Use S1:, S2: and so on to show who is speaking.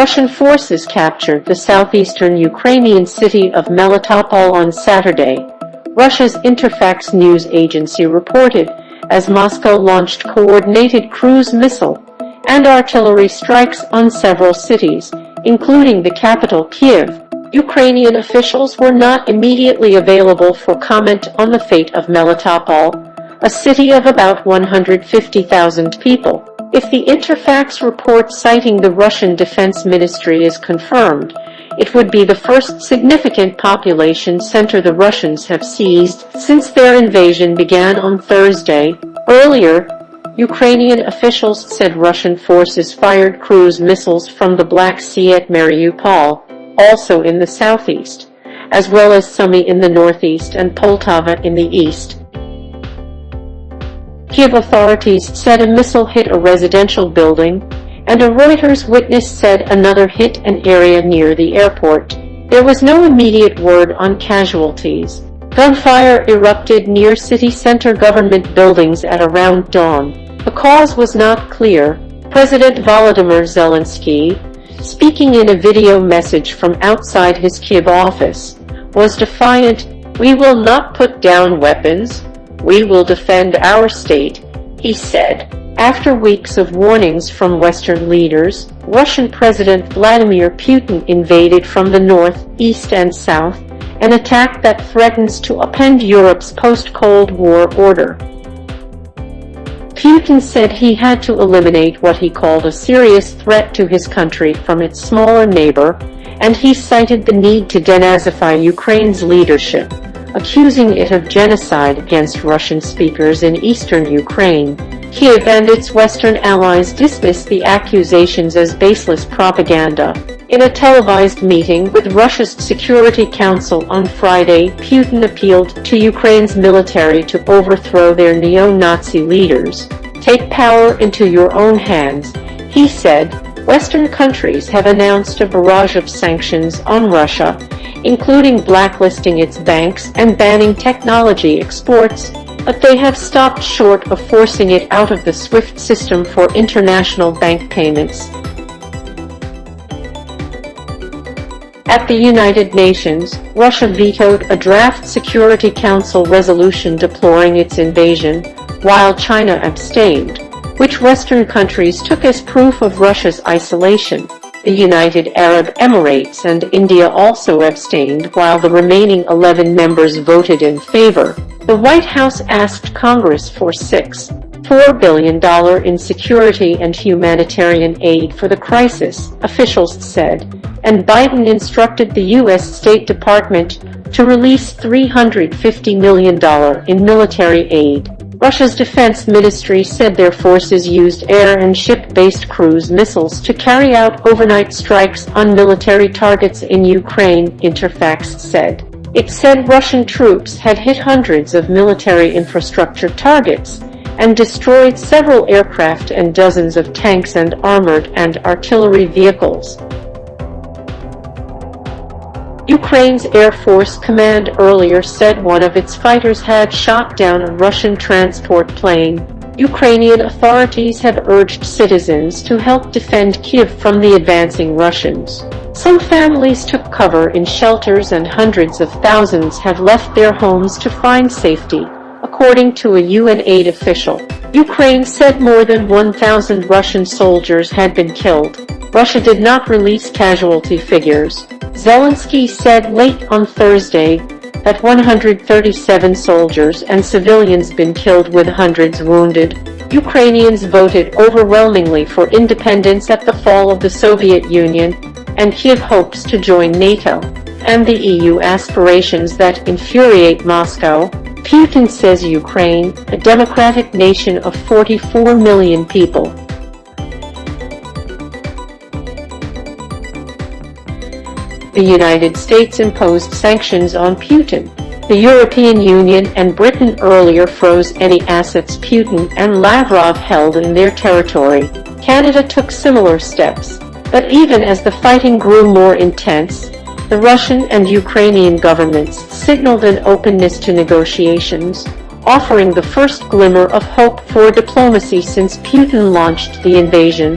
S1: Russian forces captured the southeastern Ukrainian city of Melitopol on Saturday, Russia's Interfax news agency reported, as Moscow launched coordinated cruise missile and artillery strikes on several cities, including the capital Kyiv. Ukrainian officials were not immediately available for comment on the fate of Melitopol, a city of about 150,000 people. If the Interfax report citing the Russian Defense Ministry is confirmed, it would be the first significant population center the Russians have seized since their invasion began on Thursday. Earlier, Ukrainian officials said Russian forces fired cruise missiles from the Black Sea at Melitopol, also in the southeast, as well as Sumy in the northeast and Poltava in the east. Kyiv authorities said a missile hit a residential building, and a Reuters witness said another hit an area near the airport. There was no immediate word on casualties. Gunfire erupted near city center government buildings at around dawn. The cause was not clear. President Volodymyr Zelensky, speaking in a video message from outside his Kyiv office, was defiant. "We will not put down weapons. We will defend our state," he said. After weeks of warnings from Western leaders, Russian President Vladimir Putin invaded from the north, east and south, an attack that threatens to upend Europe's post-Cold War order. Putin said he had to eliminate what he called a serious threat to his country from its smaller neighbor, and he cited the need to denazify Ukraine's leadership, accusing it of genocide against Russian speakers in eastern Ukraine. Kyiv and its Western allies dismissed the accusations as baseless propaganda. In a televised meeting with Russia's Security Council on Friday, Putin appealed to Ukraine's military to overthrow their neo-Nazi leaders. "Take power into your own hands," he said. Western countries have announced a barrage of sanctions on Russia, including blacklisting its banks and banning technology exports, but they have stopped short of forcing it out of the SWIFT system for international bank payments. At the United Nations, Russia vetoed a draft Security Council resolution deploring its invasion, while China abstained, which Western countries took as proof of Russia's isolation. The United Arab Emirates and India also abstained, while the remaining 11 members voted in favor. The White House asked Congress for $6.4 billion in security and humanitarian aid for the crisis, officials said, and Biden instructed the U.S. State Department to release $350 million in military aid. Russia's defense ministry said their forces used air and ship-based cruise missiles to carry out overnight strikes on military targets in Ukraine, Interfax said. It said Russian troops had hit hundreds of military infrastructure targets and destroyed several aircraft and dozens of tanks and armored and artillery vehicles. Ukraine's Air Force Command earlier said one of its fighters had shot down a Russian transport plane. Ukrainian authorities have urged citizens to help defend Kyiv from the advancing Russians. Some families took cover in shelters and hundreds of thousands have left their homes to find safety, according to a UN aid official. Ukraine said more than 1,000 Russian soldiers had been killed. Russia did not release casualty figures. Zelensky said late on Thursday that 137 soldiers and civilians been killed with hundreds wounded. Ukrainians voted overwhelmingly for independence at the fall of the Soviet Union, and Kyiv hopes to join NATO and the EU, aspirations that infuriate Moscow. Putin says Ukraine, a democratic nation of 44 million people, the United States imposed sanctions on Putin. The European Union and Britain earlier froze any assets Putin and Lavrov held in their territory. Canada took similar steps. But even as the fighting grew more intense, the Russian and Ukrainian governments signaled an openness to negotiations, offering the first glimmer of hope for diplomacy since Putin launched the invasion.